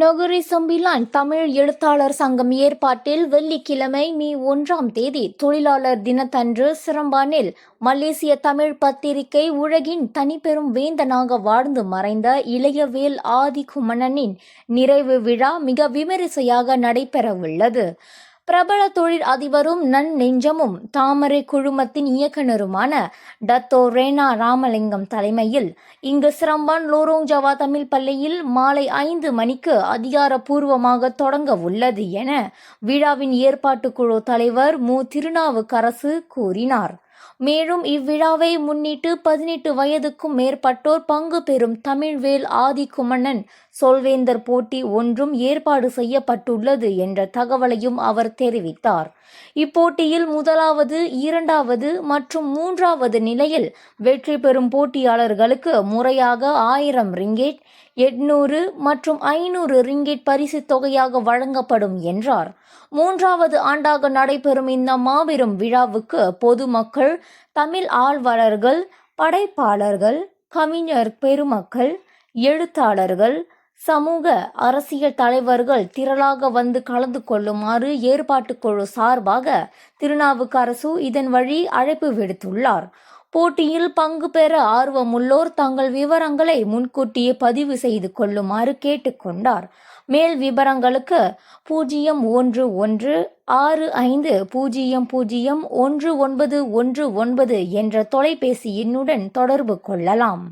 நொகுரி சம்பிலான் தமிழ் எழுத்தாளர் சங்கம் ஏற்பாட்டில் வெள்ளிக்கிழமை மீ 1 தொழிலாளர் தினத்தன்று சிரம்பானில் மலேசிய தமிழ் பத்திரிகை உலகின் தனிப்பெரும் வேந்தனாக வாழ்ந்து மறைந்த இளையவேல் ஆதிகுமணனின் நிறைவு விழா மிக விமரிசையாக நடைபெறவுள்ளது. பிரபல தொழில் அதிபரும் நன்னெஞ்சமும் தாமரை குழுமத்தின் இயக்குனருமான டத்தோ ரேனா ராமலிங்கம் தலைமையில் இங்கு சிரம்பான் லோரோங் ஜவா தமிழ் பள்ளியில் மாலை 5 மணிக்கு அதிகாரப்பூர்வமாக தொடங்க உள்ளது என விழாவின் ஏற்பாட்டுக்குழு தலைவர் மு. திருநாவுக்கரசு கூறினார். மேலும் இவ்விழாவை முன்னிட்டு 18 வயதுக்கும் மேற்பட்டோர் பங்கு பெறும் தமிழ்வேல் ஆதிகுமணன் சொல்வேந்தர் போட்டி ஒன்றும் ஏற்பாடு செய்யப்பட்டுள்ளது என்ற தகவலையும் அவர் தெரிவித்தார். இப்போட்டியில் 1வது, 2வது மற்றும் 3வது நிலையில் வெற்றி பெறும் போட்டியாளர்களுக்கு முறையாக 1000 ரிங்கெட், 800 மற்றும் 500 ரிங்கெட் பரிசு தொகையாக வழங்கப்படும் என்றார். 3வது ஆண்டாக நடைபெறும் இந்த மாபெரும் விழாவுக்கு பொதுமக்கள், தமிழ் ஆர்வலர்கள், படைப்பாளர்கள், கவிஞர் பெருமக்கள், எழுத்தாளர்கள், சமூக அரசியல் தலைவர்கள் திரளாக வந்து கலந்து கொள்ளுமாறு ஏற்பாட்டுக்குழு சார்பாக திருநாவுக்கரசு இதன் வழி அழைப்பு விடுத்துள்ளார். போட்டியில் பங்கு பெற ஆர்வமுள்ளோர் தங்கள் விவரங்களை முன்கூட்டியே பதிவு செய்து கொள்ளுமாறு கேட்டுக்கொண்டார். மேல் விவரங்களுக்கு 011650001919 என்ற தொலைபேசி எண்ணுடன் தொடர்பு கொள்ளலாம்.